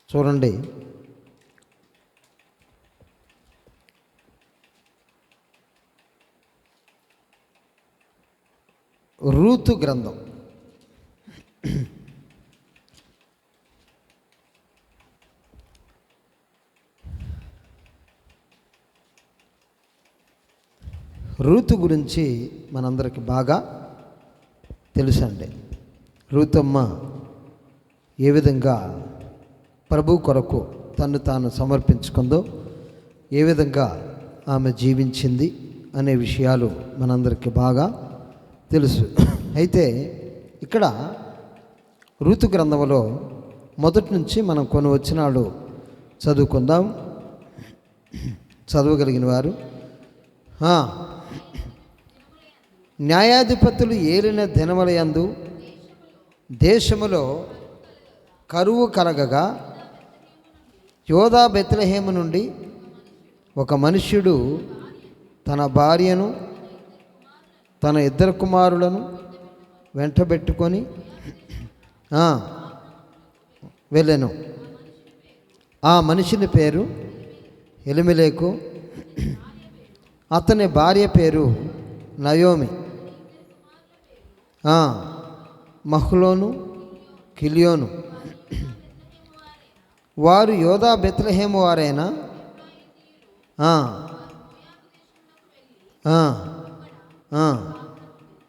చూడండి, రూతు గ్రంథం రూతు గురించి మనందరికి బాగా తెలుసండి. రూతమ్మ ఏ విధంగా ప్రభు కొరకు తను తాను సమర్పించుకుందో, ఏ విధంగా ఆమె జీవించింది అనే విషయాలు మనందరికి బాగా తెలుసు. అయితే ఇక్కడ రూతు గ్రంథంలో మొదటి నుంచి మనం కొన్ని వచనాలు చదువుకుందాం. చదవగలిగిన వారు. న్యాయాధిపతులు ఏలిన దినములయందు దేశములో కరువు కలగగా యోధా బెత్లెహేము నుండి ఒక మనుష్యుడు తన భార్యను తన 2 కుమారులను వెంటబెట్టుకొని వెళ్ళెను. ఆ మనిషిని పేరు ఎలిమెలెకు, అతని భార్య పేరు నయోమి. మహ్లోను, కిలియోను వారు యోధా బెత్లెహేము వారైనా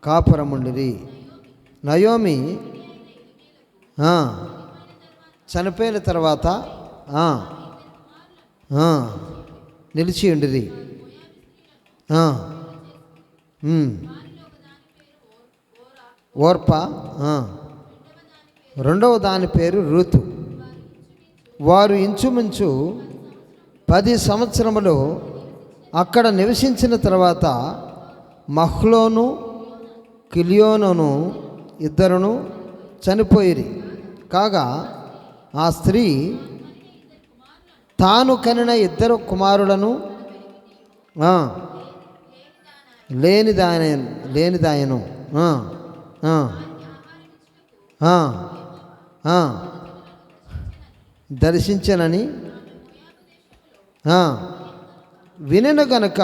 కాపురముండిరి. నయోమి చనిపోయిన తర్వాత నిలిచి ఉండిరి. ఓర్ప, రెండవ దాని పేరు రూతు. వారు ఇంచుమించు 10 సంవత్సరములు అక్కడ నివసించిన తర్వాత మహ్లోను, కిలియోనును ఇద్దరును చనిపోయిరి. కాగా ఆ స్త్రీ తాను కనిన 2 కుమారులను లేనిదాయను దర్శించనని వినను గనుక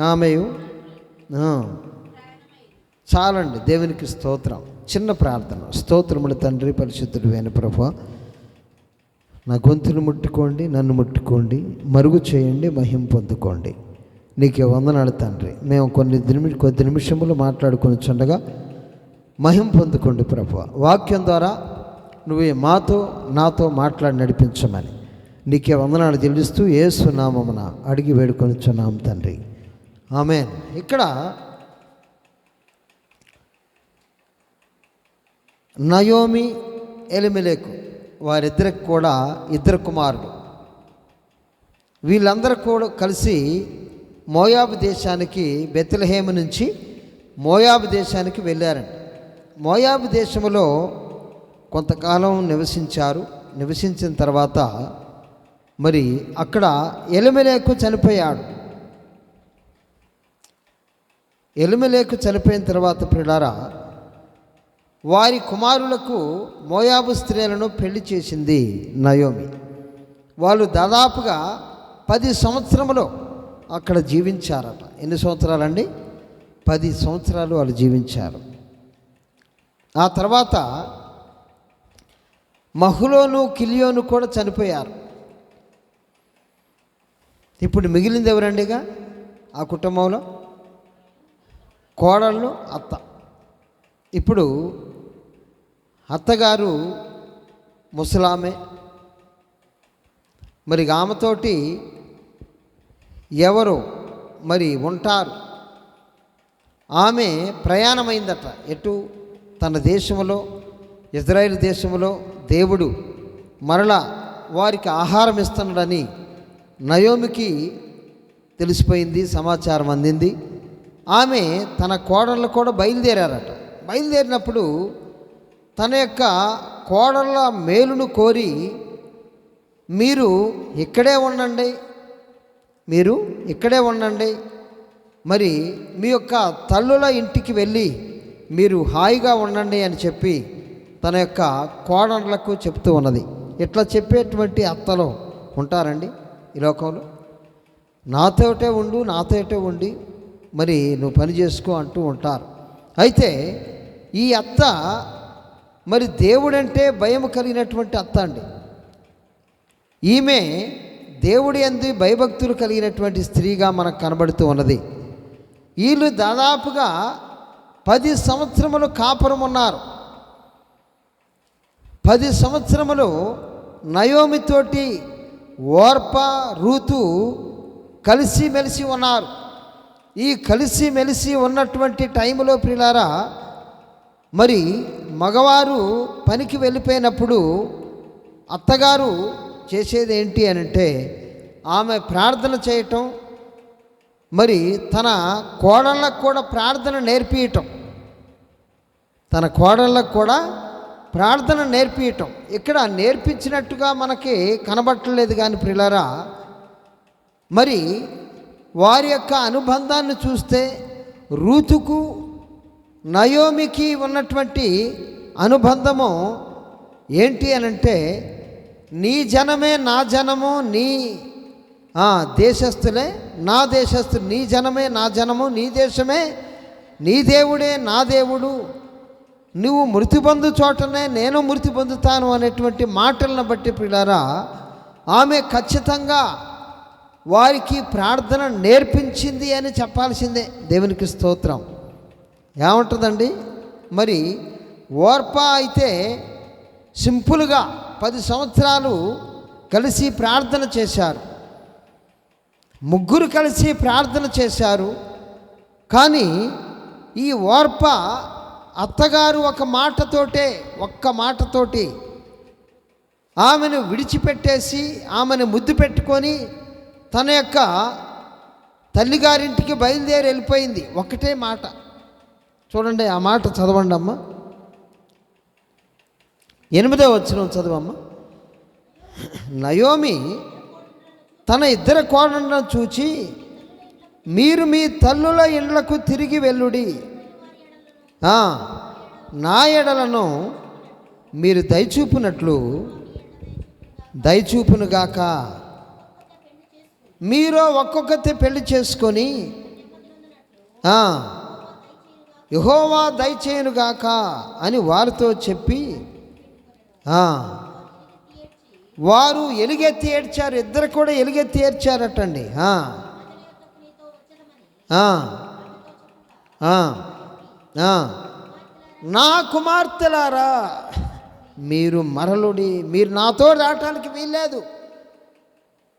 ఆమెయు చాలండి. దేవునికి స్తోత్రం. చిన్న ప్రార్థన. స్తోత్రములు తండ్రి, పరిశుద్ధుడు అయిన ప్రభువా, నా గొంతును ముట్టుకోండి, నన్ను ముట్టుకోండి, మరుగు చేయండి, మహిమ పొందుకోండి. నీకే వందనాలు తండ్రి. మేము కొద్ది నిమిషములు మాట్లాడుకొని చుండగా మహిమ పొందుకోండి ప్రభువా. వాక్యం ద్వారా నువ్వే నాతో మాట్లాడి నడిపించమని నీకే వందనాలు చెల్లిస్తూ యేసు నామమున అడిగి వేడుకొనిచున్నాం తండ్రి, ఆమేన్. ఇక్కడ నయోమి, ఎలిమెలెకు వారిద్దరికి కూడా 2 కుమారులు. వీళ్ళందరూ కూడా కలిసి మోయాబు దేశానికి, బెత్లెహేము నుంచి మోయాబు దేశానికి వెళ్ళారండి. మోయాబు దేశంలో కొంతకాలం నివసించారు. నివసించిన తర్వాత మరి అక్కడ ఎలిమెలెకు చనిపోయాడు. ఎలిమెలెకు చనిపోయిన తర్వాత ప్రియులారా, వారి కుమారులకు మోయాబు స్త్రీలను పెళ్లి చేసింది నయోమి. వాళ్ళు దాదాపుగా 10 సంవత్సరములు అక్కడ జీవించారట. ఎన్ని సంవత్సరాలండి? 10 సంవత్సరాలు వాళ్ళు జీవించారు. ఆ తర్వాత మహ్లోను, కిలియోను కూడా చనిపోయారు. ఇప్పుడు మిగిలింది ఎవరండిగా ఆ కుటుంబంలో? కోడళ్ళు, అత్త. ఇప్పుడు అత్తగారు ముసలామె. మరి ఆమెతోటి ఎవరు మరి ఉంటారు? ఆమె ప్రయాణమైందట. ఎటు? తన దేశంలో, ఇజ్రాయేల్ దేశంలో దేవుడు మరలా వారికి ఆహారం ఇస్తున్నాడని నయోమికి తెలిసిపోయింది, సమాచారం అందింది. ఆమె తన కోడళ్ళు కూడా బయలుదేరారట. బయలుదేరినప్పుడు తన యొక్క కోడళ్ళ మేలును కోరి, మీరు ఇక్కడే ఉండండి, మరి మీ యొక్క తల్లుల ఇంటికి వెళ్ళి మీరు హాయిగా ఉండండి అని చెప్పి తన యొక్క కోడళ్ళకు చెప్తూ ఉన్నది. ఇట్లా చెప్పేటువంటి అత్తలు ఉంటారండి ఈ లోకంలో. నాతోటే ఉండి మరి నువ్వు పని చేసుకో అంటూ ఉంటారు. అయితే ఈ అత్త మరి దేవుడంటే భయం కలిగినటువంటి అత్త అండి. ఈమె దేవుడి యందు భయభక్తులు కలిగినటువంటి స్త్రీగా మనకు కనబడుతూ ఉన్నది. వీళ్ళు దాదాపుగా 10 సంవత్సరములు కాపురం ఉన్నారు. 10 సంవత్సరములు నయోమితోటి ఓర్పా రూతు కలిసిమెలిసి ఉన్నారు. ఈ కలిసిమెలిసి ఉన్నటువంటి టైంలో ప్రియులారా, మరి మగవారు పనికి వెళ్ళిపోయినప్పుడు అత్తగారు చేసేది ఏంటి అని అంటే, ఆమె ప్రార్థన చేయటం, మరి తన కోడళ్ళకు కూడా ప్రార్థన నేర్పియటం, ఇక్కడ నేర్పించినట్టుగా మనకి కనబట్టలేదు. కానీ ప్రియులారా, మరి వారి యొక్క అనుబంధాన్ని చూస్తే రూతుకు నయోమికి ఉన్నటువంటి అనుబంధము ఏంటి అనంటే, నీ జనమే నా జనము, నీ దేశస్థులే నా దేశస్థులు, నీ జనమే నా జనము, నీ దేశమే నీ దేవుడే నా దేవుడు, నువ్వు మృతి పొందు చోటనే నేను మృతి పొందుతాను అనేటువంటి మాటలను బట్టి ప్రియులారా, ఆమె ఖచ్చితంగా వారికి ప్రార్థన నేర్పించింది అని చెప్పాల్సిందే. దేవునికి స్తోత్రం. ఏముంటుందండి మరి, ఓర్పా అయితే సింపుల్గా 10 సంవత్సరాలు కలిసి ప్రార్థన చేశారు, ముగ్గురు కలిసి ప్రార్థన చేశారు. కానీ ఈ ఓర్పా అత్తగారు ఒక్క మాటతోటి ఆమెను విడిచిపెట్టేసి ఆమెను ముద్దు పెట్టుకొని తన యొక్క తల్లిగారింటికి బయలుదేరి వెళ్ళిపోయింది. ఒకటే మాట చూడండి, ఆ మాట చదవండి అమ్మ. 8వ వచనం చదవమ్మ. నయోమి తన 2 కోడళ్ళను చూచి, మీరు మీ తల్లుల ఇండ్లకు తిరిగి వెళ్ళుడి, నా ఎడలను మీరు దయచూపునుగాక, మీరు ఒక్కొక్కతే పెళ్లి చేసుకొని యెహోవా దయచేయునుగాక అని వారితో చెప్పి వారు ఎలుగెత్తి ఏడ్చారు. 2 కూడా ఎలుగెత్తి ఏడ్చారటండి. నా కుమార్తెలారా, మీరు మరలుడి, మీరు నాతో రావటానికి వీల్లేదు.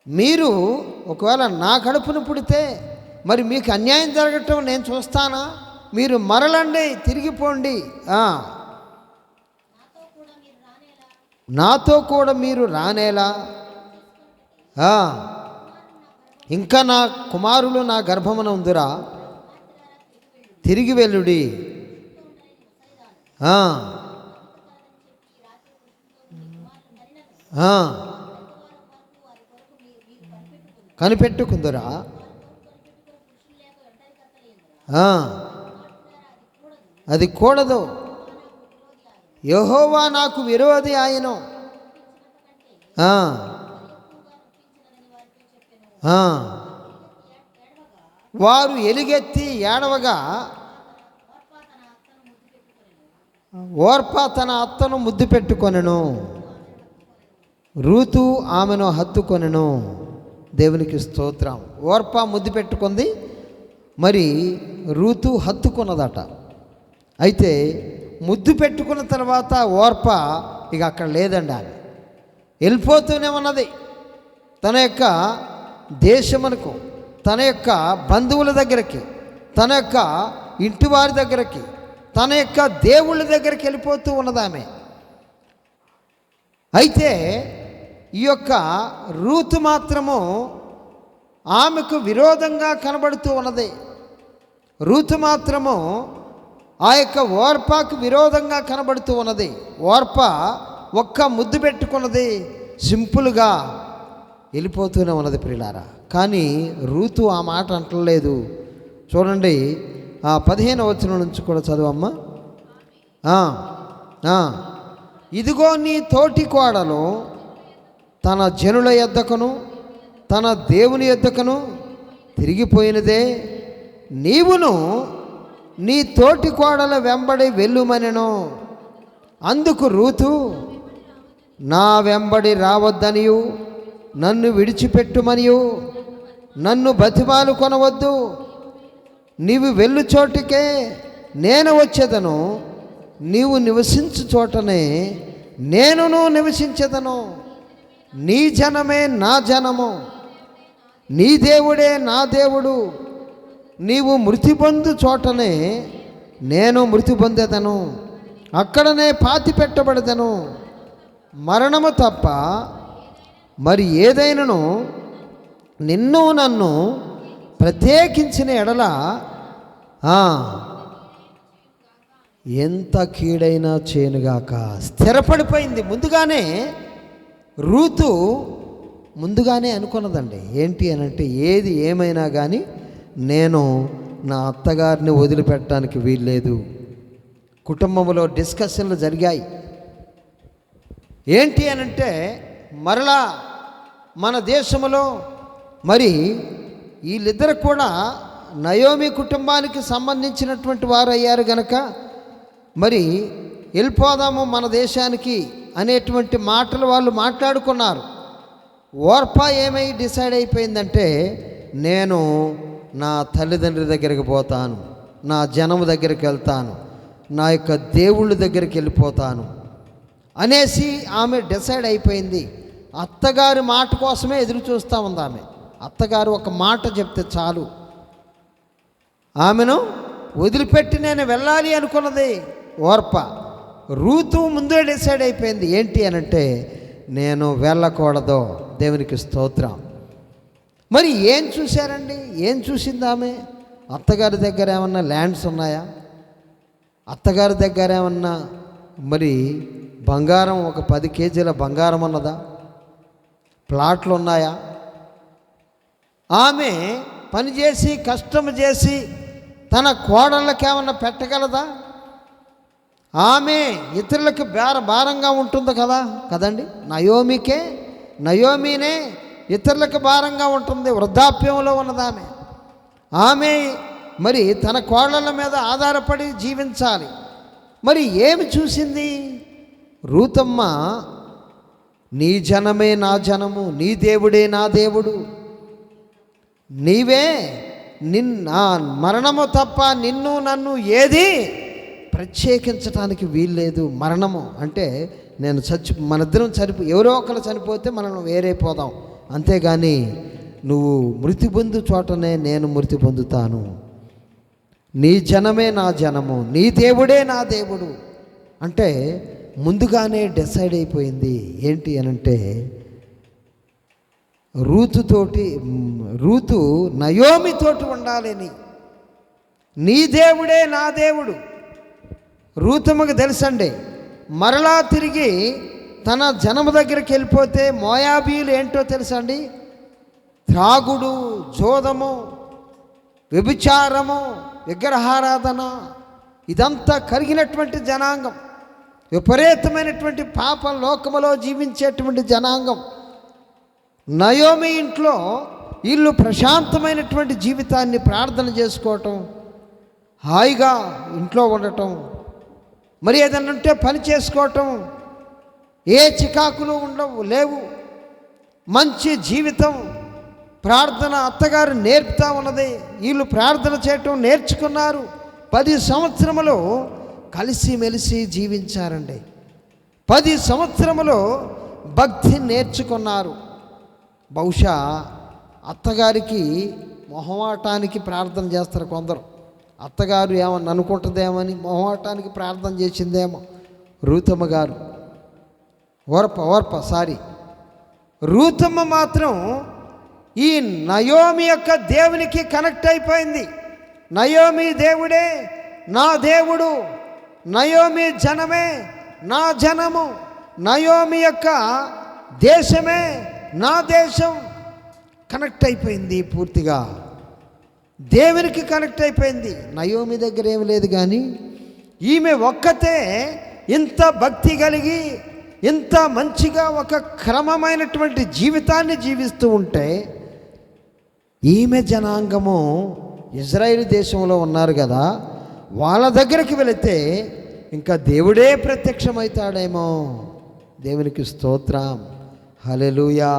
మీరు ఒకవేళ నా కడుపును పుడితే మరి మీకు అన్యాయం జరగటం నేను చూస్తానా? మీరు మరలండి, తిరిగిపోండి, నాతో కూడా మీరు రానేలా, ఇంకా నా కుమారులు నా గర్భమున ఉందిరా, తిరిగి వెళ్ళుడి. కనిపెట్టుకుందురా, అది కూడదు. యెహోవా నాకు విరోధి ఆయను. వారు ఎలుగెత్తి ఏడవగా ఓర్పా తన అత్తను ముద్దు పెట్టుకొనెను, రూతు ఆమెను హత్తుకొనెను. దేవునికి స్తోత్రం. ఓర్పా ముద్దు పెట్టుకుంది, మరి రూతు హత్తుకున్నదట. అయితే ముద్దు పెట్టుకున్న తర్వాత ఓర్పా ఇక అక్కడ లేదండి, ఆమె వెళ్ళిపోతూనే ఉన్నది. తన యొక్క దేశమునకు, తన యొక్క బంధువుల దగ్గరికి, తన యొక్క ఇంటి వారి దగ్గరికి, తన యొక్క దేవుళ్ళ దగ్గరికి వెళ్ళిపోతూ ఉన్నది ఆమె. అయితే ఈ యొక్క రూతు మాత్రము ఆమెకు విరోధంగా కనబడుతూ ఉన్నది. రూతు మాత్రము ఆ యొక్క ఓర్పాకు విరోధంగా కనబడుతూ ఉన్నది. ఓర్పా ఒక్క ముద్దు పెట్టుకున్నది, సింపుల్గా వెళ్ళిపోతూనే ఉన్నది ప్రియులారా. కానీ రూతు ఆ మాట అంటలేదు. చూడండి, 15వ వచనం నుంచి కూడా చదువమ్మా. ఇదిగో నీ తోటి కోడలు తన జనుల యొద్దకును తన దేవుని యొద్దకును తిరిగిపోయినదే, నీవును నీ తోటి కోడల వెంబడి వెళ్ళుమనెను. అందుకు రూతు, నా వెంబడి రావద్దనియు నన్ను విడిచిపెట్టుమనియు నన్ను బతిమాలు కొనవద్దు. నీవు వెళ్ళు చోటికే నేను వచ్చేదను, నీవు నివసించు చోటనే నేనును నివసించెదను. నీ జనమే నా జనము, నీ దేవుడే నా దేవుడు. నీవు మృతి పొందు చోటనే నేను మృతి పొందేదను, అక్కడనే పాతి పెట్టబడదను. మరణము తప్ప మరి ఏదైనాను నిన్ను నన్ను ప్రత్యేకించిన ఎడల ఎంత కీడైనా చేనుగాక. స్థిరపడిపోయింది. రూతు ముందుగానే అనుకున్నదండి. ఏంటి అనంటే, ఏది ఏమైనా కానీ నేను నా అత్తగారిని వదిలిపెట్టడానికి వీల్లేదు. కుటుంబంలో డిస్కషన్లు జరిగాయి. ఏంటి అనంటే, మరలా మన దేశంలో మరి వీళ్ళిద్దరు కూడా నయోమి కుటుంబానికి సంబంధించినటువంటి వారు అయ్యారు గనక మరి వెళ్ళిపోదాము మన దేశానికి అనేటువంటి మాటలు వాళ్ళు మాట్లాడుకున్నారు. ఓర్పా ఏమై డిసైడ్ అయిపోయిందంటే, నేను నా తల్లిదండ్రుల దగ్గరికి పోతాను, నా జనము దగ్గరికి వెళ్తాను, నా యొక్క దేవుళ్ళ దగ్గరికి వెళ్ళిపోతాను అనేసి ఆమె డిసైడ్ అయిపోయింది. అత్తగారి మాట కోసమే ఎదురు చూస్తూ ఉంది ఆమె. అత్తగారు ఒక మాట చెప్తే చాలు ఆమెను వదిలిపెట్టి నేను వెళ్ళాలి అనుకున్నది ఓర్ప. రూతు ముందే డిసైడ్ అయిపోయింది. ఏంటి అనంటే, నేను వెళ్ళకూడదు. దేవునికి స్తోత్రం. మరి ఏం చూశారండి? ఏం చూసింది ఆమె? అత్తగారి దగ్గర ఏమన్నా ల్యాండ్స్ ఉన్నాయా? అత్తగారి దగ్గర ఏమన్నా మరి బంగారం, ఒక 10 కేజీల బంగారం ఉన్నదా? ప్లాట్లు ఉన్నాయా? ఆమె పనిచేసి కష్టం చేసి తన కోడళ్ళకేమన్నా పెట్టగలదా? ఆమె ఇతరులకు భారంగా ఉంటుంది కదండి. నయోమినే ఇతరులకు భారంగా ఉంటుంది. వృద్ధాప్యంలో ఉన్నదామె. ఆమె మరి తన కోడళ్ళ మీద ఆధారపడి జీవించాలి. మరి ఏమి చూసింది రూతమ్మ? నీ జనమే నా జనము, నీ దేవుడే నా దేవుడు. నీవే మరణము తప్ప నిన్ను నన్ను ఏది ప్రత్యేకించడానికి వీల్లేదు. మరణము అంటే మనిద్దరం ఎవరో ఒకరు చనిపోతే మనం వేరైపోదాం, అంతేగాని నువ్వు మృతి పొందు చోటనే నేను మృతి పొందుతాను. నీ జనమే నా జనము, నీ దేవుడే నా దేవుడు అంటే ముందుగానే డిసైడ్ అయిపోయింది. ఏంటి అనంటే, రూతు నయోమితోటి ఉండాలని. నీ దేవుడే నా దేవుడు. రూతమ్మకు తెలుసండి, మరలా తిరిగి తన జనము దగ్గరికి వెళ్ళిపోతే మోయాబీలు ఏంటో తెలుసండి? త్రాగుడు, జోదము, వ్యభిచారము, విగ్రహారాధన, ఇదంతా కలిగినటువంటి జనాంగం. విపరీతమైనటువంటి పాప లోకములో జీవించేటువంటి జనాంగం. నయోమి ఇంట్లో వీళ్ళు ప్రశాంతమైనటువంటి జీవితాన్ని ప్రార్థన చేసుకోవటం, హాయిగా ఇంట్లో ఉండటం, మరి ఏదన్నా ఉంటే పని చేసుకోవటం, ఏ చికాకులు లేవు. మంచి జీవితం. ప్రార్థన అత్తగారు నేర్పుతా ఉన్నది. వీళ్ళు ప్రార్థన చేయటం నేర్చుకున్నారు. 10 సంవత్సరములు కలిసిమెలిసి జీవించారండి. 10 సంవత్సరములు భక్తి నేర్చుకున్నారు. బహుశా అత్తగారికి మొహమాటానికి ప్రార్థన చేస్తారు కొందరు. అత్తగారు ఏమని అనుకుంటుందేమని మొహమాటానికి ప్రార్థన చేసిందేమో రూతమ్మ గారు. రూతమ్మ మాత్రం ఈ నయోమి యొక్క దేవునికి కనెక్ట్ అయిపోయింది. నయోమి దేవుడే నా దేవుడు, నయోమి జనమే నా జనము, నయోమి యొక్క దేశమే నా దేశం. కనెక్ట్ అయిపోయింది పూర్తిగా. దేవునికి కనెక్ట్ అయిపోయింది. నయోమి దగ్గర ఏమి లేదు, కానీ ఈమె ఒక్కతే ఇంత భక్తి కలిగి ఇంత మంచిగా ఒక క్రమమైనటువంటి జీవితాన్ని జీవిస్తూ ఉంటే ఈమె జనాంగము ఇజ్రాయేల్ దేశంలో ఉన్నారు కదా, వాళ్ళ దగ్గరికి వెళితే ఇంకా దేవుడే ప్రత్యక్షమవుతాడేమో. దేవునికి స్తోత్రం, హల్లెలూయా.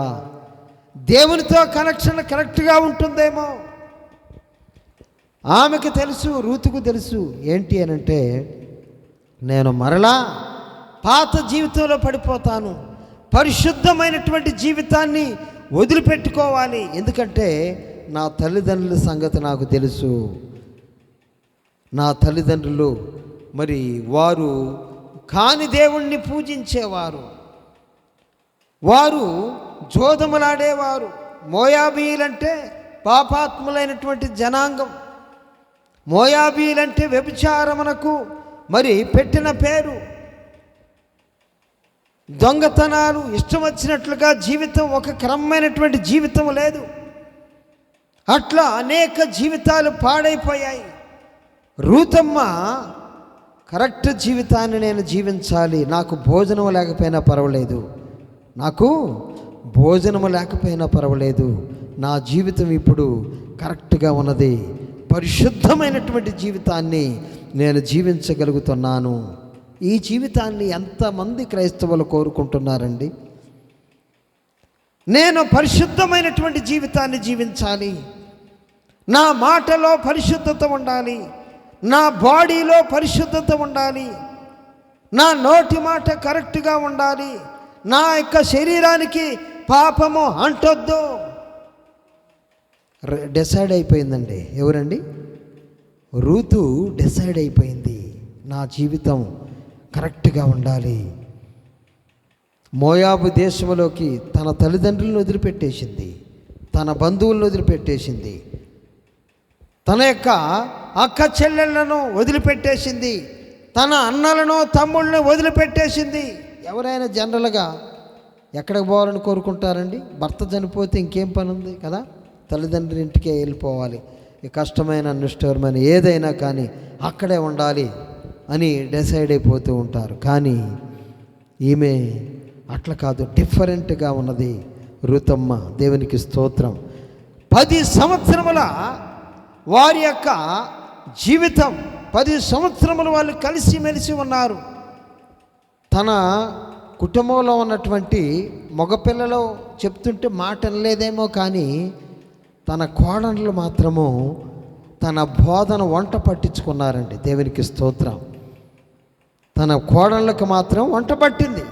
దేవునితో కనెక్షన్ కరెక్ట్గా ఉంటుందేమో. ఆమెకు తెలుసు, రూతుకు తెలుసు ఏంటి అనంటే, నేను మరలా పాత జీవితంలో పడిపోతాను, పరిశుద్ధమైనటువంటి జీవితాన్ని వదిలిపెట్టుకోవాలి. ఎందుకంటే నా తల్లిదండ్రుల సంగతి నాకు తెలుసు. నా తల్లిదండ్రులు మరి వారు కాని దేవుణ్ణి పూజించేవారు, వారు జోదములాడేవారు. మోయాబీలంటే పాపాత్ములైనటువంటి జనాంగం. మోయాబీలంటే వ్యభిచారమునకు మరి పెట్టిన పేరు. దొంగతనాలు, ఇష్టం వచ్చినట్లుగా జీవితం, ఒక క్రమమైనటువంటి జీవితం లేదు. అట్లా అనేక జీవితాలు పాడైపోయాయి. రూతమ్మ కరెక్ట్ జీవితాన్ని నేను జీవించాలి, నాకు భోజనం లేకపోయినా పర్వాలేదు, నాకు భోజనము లేకపోయినా పర్వాలేదు, నా జీవితం ఇప్పుడు కరెక్ట్గా ఉన్నది, పరిశుద్ధమైనటువంటి జీవితాన్ని నేను జీవించగలుగుతున్నాను. ఈ జీవితాన్ని ఎంతమంది క్రైస్తవులు కోరుకుంటున్నారండి? నేను పరిశుద్ధమైనటువంటి జీవితాన్ని జీవించాలి, నా మాటలో పరిశుద్ధత ఉండాలి, నా బాడీలో పరిశుద్ధత ఉండాలి, నా నోటి మాట కరెక్ట్గా ఉండాలి, నా యొక్క శరీరానికి పాపము అంటొద్దు. డిసైడ్ అయిపోయిందండి. ఎవరండి? రూతు డిసైడ్ అయిపోయింది, నా జీవితం కరెక్ట్గా ఉండాలి. మోయాబు దేశంలోకి తన తల్లిదండ్రులను వదిలిపెట్టేసింది, తన బంధువులను వదిలిపెట్టేసింది, తన యొక్క అక్క చెల్లెళ్లను వదిలిపెట్టేసింది, తన అన్నలను తమ్ముళ్ళను వదిలిపెట్టేసింది. ఎవరైనా జనరల్గా ఎక్కడికి పోవాలని కోరుకుంటారండి? భర్త చనిపోతే ఇంకేం పని ఉంది కదా, తల్లిదండ్రుల ఇంటికే వెళ్ళిపోవాలి, ఈ కష్టమైన నిష్ఠూరమైన ఏదైనా కానీ అక్కడే ఉండాలి అని డిసైడ్ అయిపోతూ ఉంటారు. కానీ ఈమె అట్లా కాదు, డిఫరెంట్గా ఉన్నది రూతమ్మ. దేవునికి స్తోత్రం. 10 సంవత్సరముల వారి యొక్క జీవితం, 10 సంవత్సరములు వాళ్ళు కలిసిమెలిసి ఉన్నారు. తన కుటుంబంలో ఉన్నటువంటి మగపిల్లలు చెప్తుంటే మాట అనలేదేమో, కానీ తన కోడళ్ళు మాత్రము తన బోధన వంట పట్టించుకున్నారండి. దేవునికి స్తోత్రం. తన కోడళ్ళకు మాత్రం వంట పట్టింది.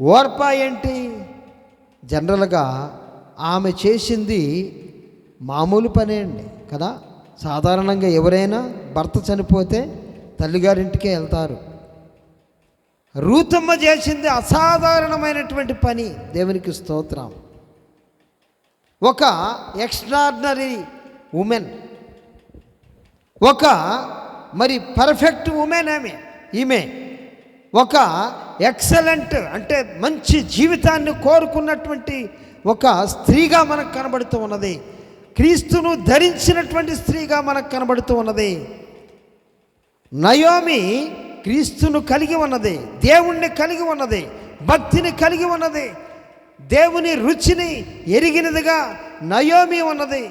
ఓర్పా ఏంటి? జనరల్గా ఆమె చేసింది మామూలు పనే అండి కదా. సాధారణంగా ఎవరైనా భర్త చనిపోతే తల్లిగారింటికే వెళ్తారు. రూతమ్మ చేసింది అసాధారణమైనటువంటి పని. దేవునికి స్తోత్రం. ఒక ఎక్స్ట్రాడినరీ ఉమెన్, ఒక మరి పర్ఫెక్ట్ ఉమెన్ ఈమె ఒక ఎక్సలెంట్, అంటే మంచి జీవితాన్ని కోరుకున్నటువంటి ఒక స్త్రీగా మనకు కనబడుతూ ఉన్నది. క్రీస్తును ధరించినటువంటి స్త్రీగా మనకు కనబడుతూ ఉన్నది. నయోమి క్రీస్తును కలిగి ఉన్నది, దేవుణ్ణి కలిగి ఉన్నది, భక్తిని కలిగి ఉన్నది, దేవుని రుచిని ఎరిగినదిగా నయోమి ఉన్నది.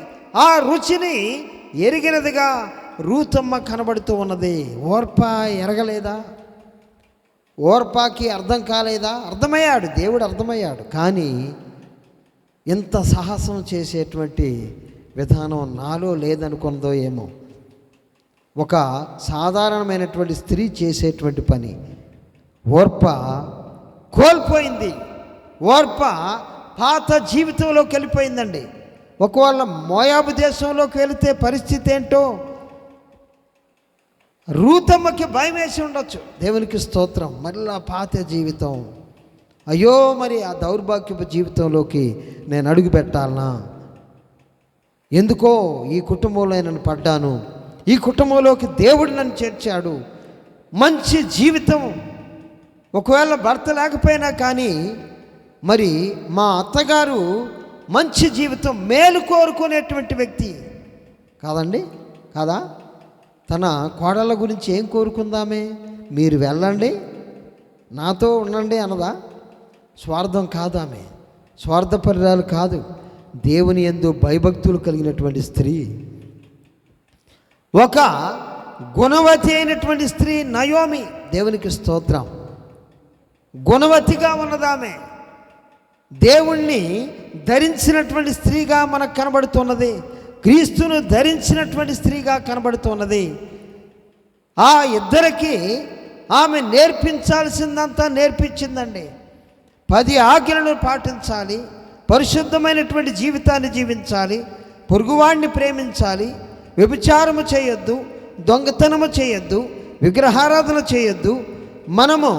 ఆ రుచిని ఎరిగినదిగా రూతమ్మ కనబడుతూ ఉన్నది. ఓర్పా ఎరగలేదా? ఓర్పాకి అర్థం కాలేదా? అర్థమయ్యాడు, దేవుడు అర్థమయ్యాడు. కానీ ఇంత సాహసం చేసేటువంటి విధానం నాలో లేదనుకున్నదో ఏమో. ఒక సాధారణమైనటువంటి స్త్రీ చేసేటువంటి పని ఓర్ప కోల్పోయింది. ఓర్ప పాత జీవితంలోకి వెళ్ళిపోయిందండి. ఒకవేళ మోయాబు దేశంలోకి వెళితే పరిస్థితి ఏంటో రూతమ్మకి భయం వేసి ఉండొచ్చు. దేవునికి స్తోత్రం. మళ్ళా పాత జీవితం, అయ్యో మరి ఆ దౌర్భాగ్యపు జీవితంలోకి నేను అడుగు పెట్టాలనా? ఎందుకో ఈ కుటుంబంలో నేను పడ్డాను, ఈ కుటుంబంలోకి దేవుడు నన్ను చేర్చాడు, మంచి జీవితం, ఒకవేళ భర్త లేకపోయినా కానీ మరి మా అత్తగారు మంచి జీవితం, మేలు కోరుకునేటువంటి వ్యక్తి కాదండి, కాదా? తన కోడళ్ళ గురించి ఏం కోరుకుందామే? మీరు వెళ్ళండి, నాతో ఉండండి అన్నదా? స్వార్థం కాదు, ఆమె స్వార్థపరురాలు కాదు. దేవుని యందు భయభక్తులు కలిగినటువంటి స్త్రీ, ఒక గుణవతి అయినటువంటి స్త్రీ నయోమి. దేవునికి స్తోత్రం. గుణవతిగా ఉన్నదామె, దేవుణ్ణి ధరించినటువంటి స్త్రీగా మనకు కనబడుతున్నది, క్రీస్తును ధరించినటువంటి స్త్రీగా కనబడుతున్నది. ఆ ఇద్దరికి ఆమె నేర్పించాల్సిందంతా నేర్పించిందండి. 10 ఆజ్ఞలను పాటించాలి, పరిశుద్ధమైనటువంటి జీవితాన్ని జీవించాలి, పొరుగువాడిని ప్రేమించాలి, వ్యభిచారము చేయొద్దు, దొంగతనము చేయొద్దు, విగ్రహారాధన చేయొద్దు, మనము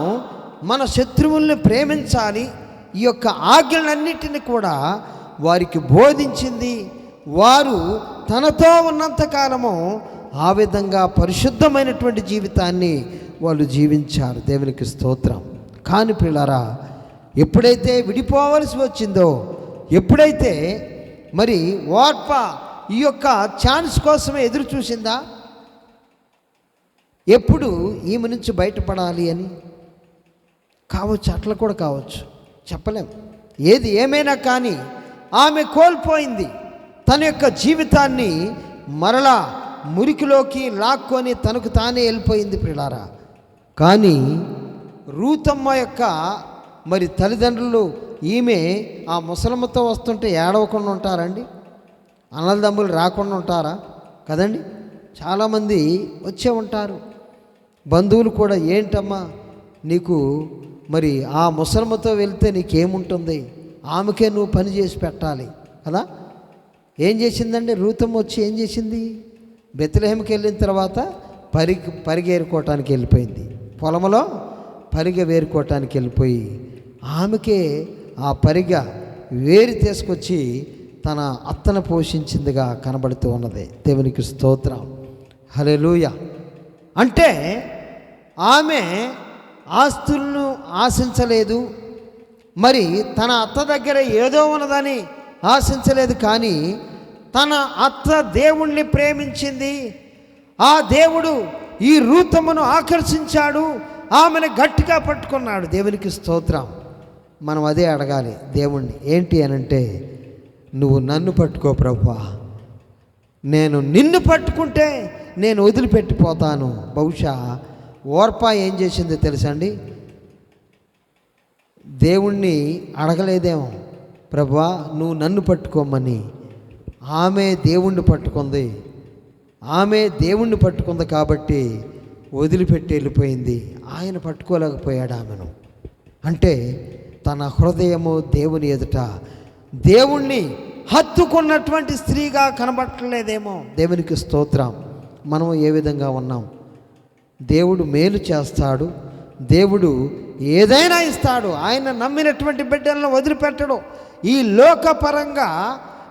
మన శత్రువుల్ని ప్రేమించాలి. ఈ యొక్క ఆజ్ఞలన్నిటిని కూడా వారికి బోధించింది. వారు తనతో ఉన్నంతకాలము ఆ విధంగా పరిశుద్ధమైనటువంటి జీవితాన్ని వాళ్ళు జీవించారు. దేవునికి స్తోత్రం. కాని ప్రియులారా, ఎప్పుడైతే విడిపోవలసి వచ్చిందో, ఎప్పుడైతే మరి ఓర్ప ఈ యొక్క ఛాన్స్ కోసమే ఎదురు చూసిందా, ఎప్పుడు ఈమె నుంచి బయటపడాలి అని కావచ్చు, అట్లా కూడా కావచ్చు, చెప్పలేం. ఏది ఏమైనా కానీ ఆమె కోల్పోయింది తన యొక్క జీవితాన్ని, మరలా మురికిలోకి లాక్కొని తనకు తానే వెళ్ళిపోయింది ప్రియులారా. కానీ రూతమ్మ యొక్క మరి తల్లిదండ్రులు, ఈమె ఆ ముసలమ్మతో వస్తుంటే ఏడవకుండా ఉంటారండి? అన్నదమ్ములు రాకుండా ఉంటారా? కదండి, చాలామంది వచ్చే ఉంటారు. బంధువులు కూడా, ఏంటమ్మా నీకు మరి ఆ ముసలమ్మతో వెళ్తే నీకేముంటుంది, ఆమెకే నువ్వు పని చేసి పెట్టాలి కదా. ఏం చేసిందండి రూతమ్మ? వచ్చి ఏం చేసింది? బెత్లెహేముకి వెళ్ళిన తర్వాత పరిగేరుకోవటానికి వెళ్ళిపోయింది. పొలంలో పరిగె వేరుకోవటానికి వెళ్ళిపోయి ఆమెకే ఆ పరిగ వేరు తీసుకొచ్చి తన అత్తను పోషించిందిగా కనబడుతూ ఉన్నది. దేవునికి స్తోత్రం. హల్లెలూయా. అంటే ఆమె ఆస్తులను ఆశించలేదు, మరి తన అత్త దగ్గర ఏదో ఉన్నదని ఆశించలేదు. కానీ తన అత్త దేవుణ్ణి ప్రేమించింది. ఆ దేవుడు ఈ రూతమ్మను ఆకర్షించాడు, ఆమెను గట్టిగా పట్టుకున్నాడు. దేవునికి స్తోత్రం. మనం అదే అడగాలి దేవుణ్ణి. ఏంటి అనంటే, నువ్వు నన్ను పట్టుకో ప్రభువా, నేను నిన్ను పట్టుకుంటే నేను వదిలిపెట్టిపోతాను. బహుశా ఓర్ప ఏం చేసిందో తెలుసండి, దేవుణ్ణి అడగలేదేమో, ప్రభువా నువ్వు నన్ను పట్టుకోమని. ఆమె దేవుణ్ణి పట్టుకుంది. ఆమె దేవుణ్ణి పట్టుకుంది కాబట్టి వదిలిపెట్టి వెళ్ళిపోయింది. ఆయన పట్టుకోలేకపోయాడు ఆమెను. అంటే తన హృదయము దేవుని ఎదుట దేవుణ్ణి హత్తుకున్నటువంటి స్త్రీగా కనబట్టలేదేమో. దేవునికి స్తోత్రం. మనం ఏ విధంగా ఉన్నాం? దేవుడు మేలు చేస్తాడు, దేవుడు ఏదైనా ఇస్తాడు. ఆయన నమ్మినటువంటి బిడ్డలను వదిలిపెట్టడు. ఈ లోకపరంగా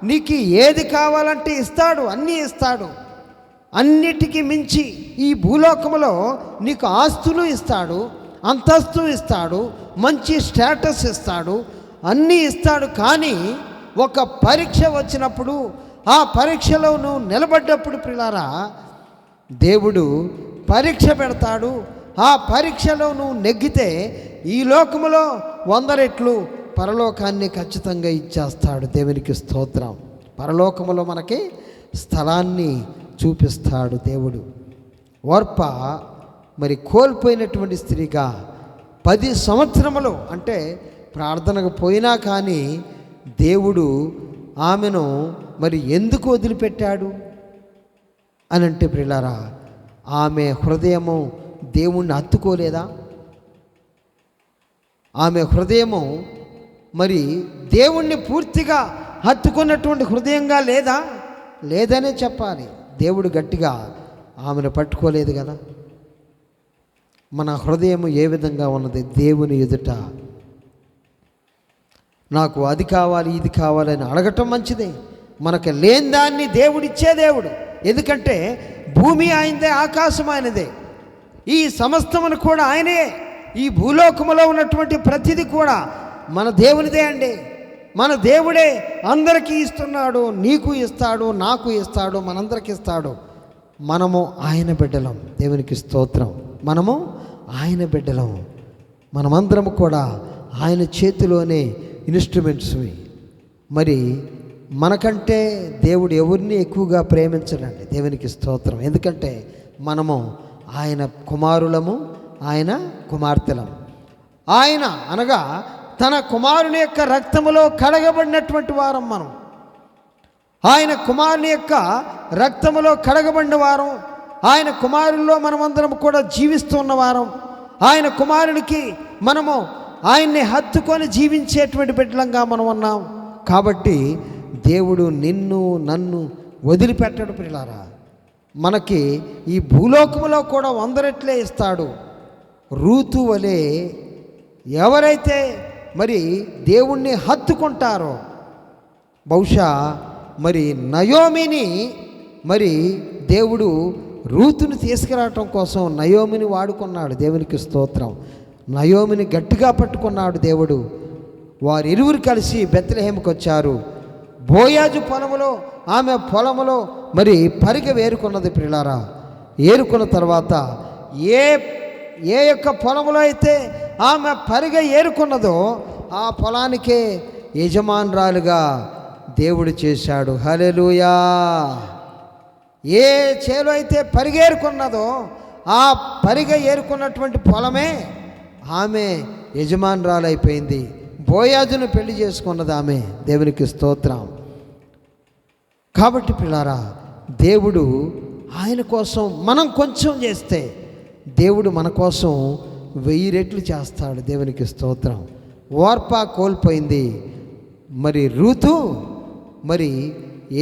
నీకు ఏది కావాలంటే ఇస్తాడు, అన్నీ ఇస్తాడు. అన్నిటికీ మించి ఈ భూలోకంలో నీకు ఆస్తులు ఇస్తాడు, అంతస్తు ఇస్తాడు, మంచి స్టేటస్ ఇస్తాడు, అన్నీ ఇస్తాడు. కానీ ఒక పరీక్ష వచ్చినప్పుడు, ఆ పరీక్షలో నువ్వు నిలబడ్డప్పుడు ప్రియులారా, దేవుడు పరీక్ష పెడతాడు. ఆ పరీక్షలో నువ్వు నెగ్గితే ఈ లోకములో 100 రెట్లు పరలోకాన్ని ఖచ్చితంగా ఇచ్చేస్తాడు. దేవునికి స్తోత్రం. పరలోకములో మనకి స్థలాన్ని చూపిస్తాడు దేవుడు. ఓర్ప మరి కోల్పోయినటువంటి స్త్రీగా 10 సంవత్సరములు, అంటే ప్రార్థనకు పోయినా కానీ దేవుడు ఆమెను మరి ఎందుకు వదిలిపెట్టాడు అని అంటే ప్రియులారా, ఆమె హృదయము దేవుణ్ణి హత్తుకోలేదా? ఆమె హృదయము మరి దేవుణ్ణి పూర్తిగా హత్తుకున్నటువంటి హృదయంగా లేదా? లేదనే చెప్పాలి. దేవుడు గట్టిగా ఆమెను పట్టుకోలేదు కదా. మన హృదయం ఏ విధంగా ఉన్నది? దేవుని ఎదుట నాకు అది కావాలి ఇది కావాలని అడగటం మంచిదే. మనకు లేని దాన్ని దేవుడిచ్చే దేవుడు. ఎందుకంటే భూమి ఆయనదే, ఆకాశం ఆయనదే, ఈ సమస్తమును కూడా ఆయనే. ఈ భూలోకములో ఉన్నటువంటి ప్రతిదీ కూడా మన దేవునిదే అండి. మన దేవుడే అందరికీ ఇస్తున్నాడు. నీకు ఇస్తాడు, నాకు ఇస్తాడు, మనందరికి ఇస్తాడు. మనము ఆయన బిడ్డలం. దేవునికి స్తోత్రం. మనము ఆయన బిడ్డలం. మనమందరం కూడా ఆయన చేతిలోనే ఇన్స్ట్రుమెంట్స్వి. మరి మనకంటే దేవుడు ఎవరిని ఎక్కువగా ప్రేమించడండి. దేవునికి స్తోత్రం. ఎందుకంటే మనము ఆయన కుమారులము, ఆయన కుమార్తెలము. ఆయన అనగా తన కుమారుని యొక్క రక్తములో కడగబడినటువంటి వారం మనం. ఆయన కుమారుని యొక్క రక్తములో కడగబడిన వారం. ఆయన కుమారుల్లో మనమందరం కూడా జీవిస్తున్న వారం. ఆయన కుమారునికి మనము ఆయన్ని హత్తుకొని జీవించేటువంటి బిడ్డలంగా మనం ఉన్నాం. కాబట్టి దేవుడు నిన్ను నన్ను వదిలిపెట్టడు ప్రియులారా. మనకి ఈ భూలోకములో కూడా 100 రెట్లే ఇస్తాడు. రూతు వలె ఎవరైతే మరి దేవుణ్ణి హత్తుకుంటారో, బహుశా మరి నయోమిని మరి దేవుడు రూతుని తీసుకురావటం కోసం నయోమిని వాడుకున్నాడు. దేవునికి స్తోత్రం. నయోమిని గట్టిగా పట్టుకున్నాడు దేవుడు. వారిరువురు కలిసి బెత్లెహేముకు వచ్చారు. బోయాజు పొలములో, ఆమె పొలములో మరి పరిగ వేరుకున్నది ప్రియులారా. ఏరుకున్న తర్వాత ఏ యొక్క పొలములో అయితే ఆమె పరిగ ఏరుకున్నదో ఆ పొలానికే యజమానురాలుగా దేవుడు చేశాడు. హల్లెలూయా. ఏ చేలో అయితే పరిగేరుకున్నదో ఆ పరిగ ఏరుకున్నటువంటి పొలమే ఆమె యజమానురాలైపోయింది. బోయాజును పెళ్లి చేసుకున్నది ఆమె. దేవునికి స్తోత్రం. కాబట్టి పిల్లారా, దేవుడు ఆయన కోసం మనం కొంచెం చేస్తే దేవుడు మన కోసం 1000 రెట్లు చేస్తాడు. దేవునికి స్తోత్రం. ఓర్పా కోల్పోయింది. మరి రూతు మరి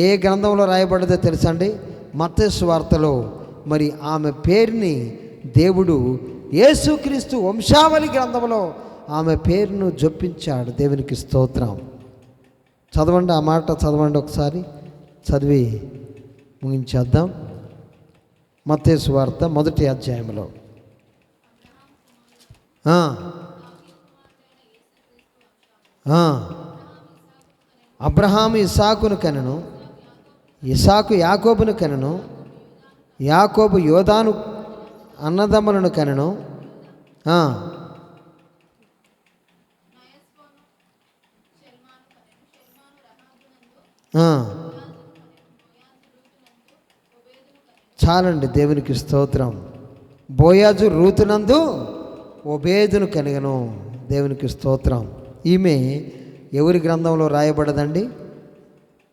ఏ గ్రంథంలో రాయబడ్డదో తెలుసండి? మత్తయి సువార్తలో మరి ఆమె పేరుని దేవుడు యేసుక్రీస్తు వంశావళి గ్రంథంలో ఆమె పేరును జొప్పించాడు. దేవునికి స్తోత్రం. చదవండి, ఆ మాట చదవండి ఒకసారి. చదివి ముగించేద్దాం. మత్తయి సువార్త 1వ అధ్యాయంలో అబ్రహాము ఇస్సాకును కనెను, ఇస్సాకు యాకోబును కనెను, యాకోబు యోదాను అన్నదమ్ములను కనెను, చాలండి. దేవునికి స్తోత్రం. బోయాజు రూతునందు ఓబేదును కనెను. దేవునికి స్తోత్రం. ఈమె ఎవరి గ్రంథంలో రాయబడదండి?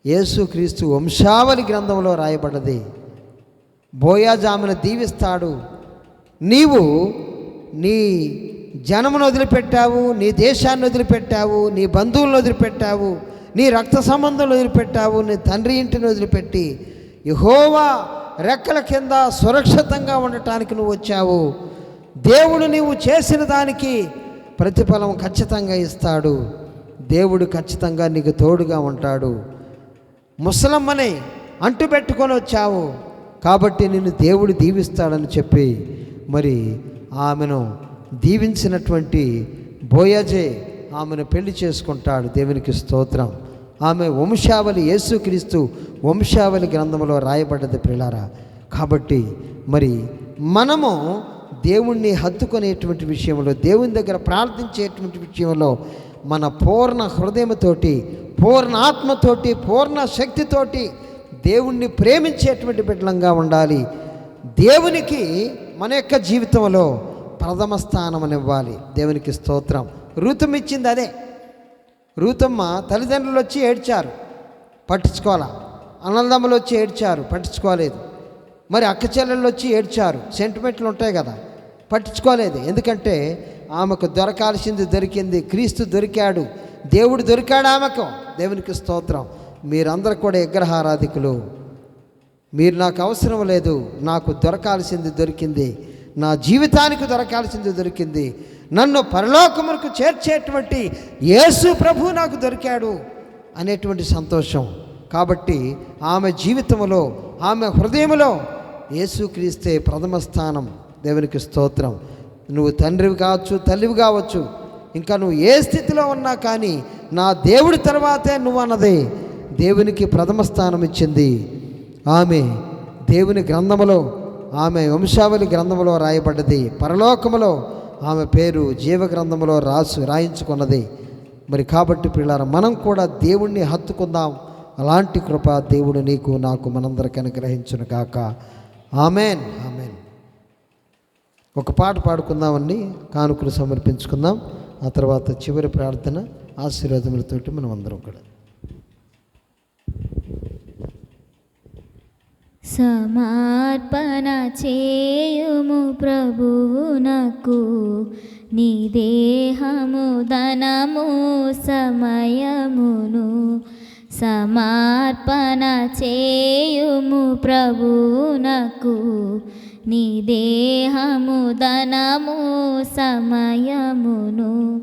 యేసుక్రీస్తు వంశావళి గ్రంథంలో రాయబడ్డది. బోయాజు ఆమెను దీవిస్తాడు. నీవు నీ జనమును వదిలిపెట్టావు, నీ దేశాన్ని వదిలిపెట్టావు, నీ బంధువులను వదిలిపెట్టావు, నీ రక్త సంబంధం వదిలిపెట్టావు, నీ తండ్రి ఇంటిని వదిలిపెట్టి యెహోవా రెక్కల కింద సురక్షితంగా ఉండటానికి నువ్వు వచ్చావు. దేవుడు నీవు చేసిన దానికి ప్రతిఫలం ఖచ్చితంగా ఇస్తాడు. దేవుడు ఖచ్చితంగా నీకు తోడుగా ఉంటాడు. ముసలమ్మని అంటుపెట్టుకొని వచ్చావు కాబట్టి నిన్ను దేవుడు దీవిస్తాడని చెప్పి మరి ఆమెను దీవించినటువంటి బోయాజే ఆమెను పెళ్లి చేసుకుంటాడు. దేవునికి స్తోత్రం. ఆమె వంశావళి యేసుక్రీస్తు వంశావళి గ్రంథంలో రాయబడ్డది ప్రియులారా. కాబట్టి మరి మనము దేవుణ్ణి హత్తుకునేటువంటి విషయంలో, దేవుని దగ్గర ప్రార్థించేటువంటి విషయంలో మన పూర్ణ హృదయంతోటి, పూర్ణ ఆత్మతోటి, పూర్ణ శక్తితోటి దేవుణ్ణి ప్రేమించేటువంటి బిడ్డలంగా ఉండాలి. దేవునికి మన యొక్క జీవితంలో ప్రథమ స్థానమనివ్వాలి. దేవునికి స్తోత్రం. రూతమిచ్చింది అదే. రూతమ్మ తల్లిదండ్రులు వచ్చి ఏడ్చారు, పట్టించుకోవాలా. అన్నదమ్ములు వచ్చి ఏడ్చారు, పట్టించుకోలేదు. మరి అక్క చెల్లెళ్ళు వచ్చి ఏడ్చారు, సెంటిమెంట్లు ఉంటాయి కదా, పట్టించుకోలేదు. ఎందుకంటే ఆమెకు దొరకాల్సింది దొరికింది. క్రీస్తు దొరికాడు, దేవుడు దొరికాడు ఆమెకు. దేవునికి స్తోత్రం. మీరందరూ కూడా విగ్రహారాధికులు. మీరు నాకు అవసరం లేదు, నాకు దొరకాల్సింది దొరికింది, నా జీవితానికి దొరకాల్సింది దొరికింది, నన్ను పరలోకములకు చేర్చేటువంటి యేసు ప్రభు నాకు దొరికాడు అనేటువంటి సంతోషం. కాబట్టి ఆమె జీవితంలో, ఆమె హృదయంలో యేసుక్రీస్తే ప్రథమ స్థానం. దేవునికి స్తోత్రం. నువ్వు తండ్రివి కావచ్చు, తల్లివి కావచ్చు, ఇంకా నువ్వు ఏ స్థితిలో ఉన్నా కానీ నా దేవుడి తర్వాతే నువ్వు అన్నది దేవునికి ప్రథమ స్థానం ఇచ్చింది ఆమె. దేవుని గ్రంథములో ఆమె వంశావళి గ్రంథములో రాయబడ్డది, పరలోకములో ఆమె పేరు జీవ గ్రంథములో రాయించుకున్నది. మరి కాబట్టి పిల్లారా, మనం కూడా దేవుణ్ణి హత్తుకుందాం. అలాంటి కృప దేవుడు నీకు నాకు మనందరికీ అనుగ్రహించును గాక. Amen, amen. ఒక పాట పాడుకుందామండి, కానుకలు సమర్పించుకుందాం. ఆ తర్వాత చివరి ప్రార్థన ఆశీర్వాదములతోటి మనం అందరం కూడా. సమర్పణ చేయుము ప్రభువునకు, నీ దేహము ధనము సమయమును. సమర్పణ చేయుము ప్రభువునకు, నీ దేహము ధనము సమయమును.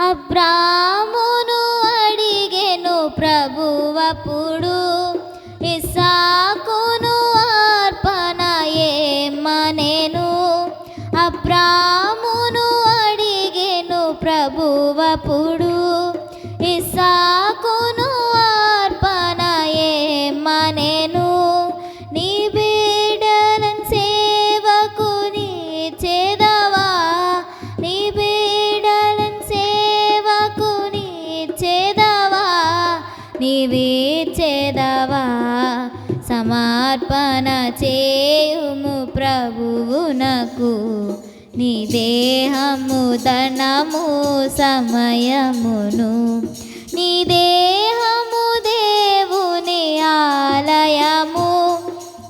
అబ్రామును అడిగెను ప్రభువప్పుడు, ఇస్సాకును అర్పణ ఏమనెను. అబ్రామును అడిగెను ప్రభువప్పుడు, ఇస్సాకును అర్పణ ఏమనెను. నీ బిడ్డలను సేవకు నీచేదవా, నీ బిడ్డలను సేవకు నీచేదవా, నీవిచ్చేదవా. సమర్పణ చేయుము ప్రభువునకు, నీ దేహము ధనము సమయమును. నీ దేహము దేవుని ఆలయము,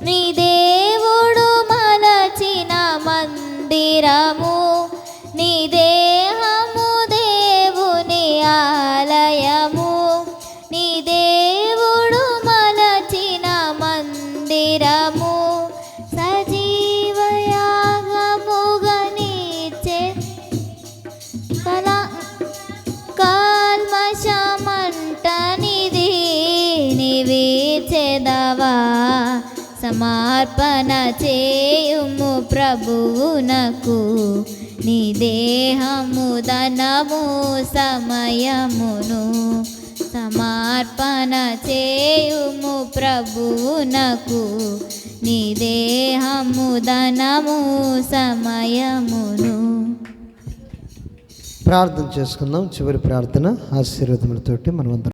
నీ దేవుడు మలచిన మందిరము. నీ దేహము దేవుని ఆలయము, నీ దేవుడు మలచిన మందిరము. సజీవయాగముగా నీచే కల్మషమంట నిధి నీవిచ్చేదవా. సమర్పణ చేయుము ప్రభువునకు, నీ దేహము ధనము సమయమును. సమర్పణ చేయుము ప్రభువునకు, నీ దేహము ధనము సమయమును. ప్రార్థన చేసుకుందాం. చివరి ప్రార్థన ఆశీర్వాదములతోటి మనం అందరం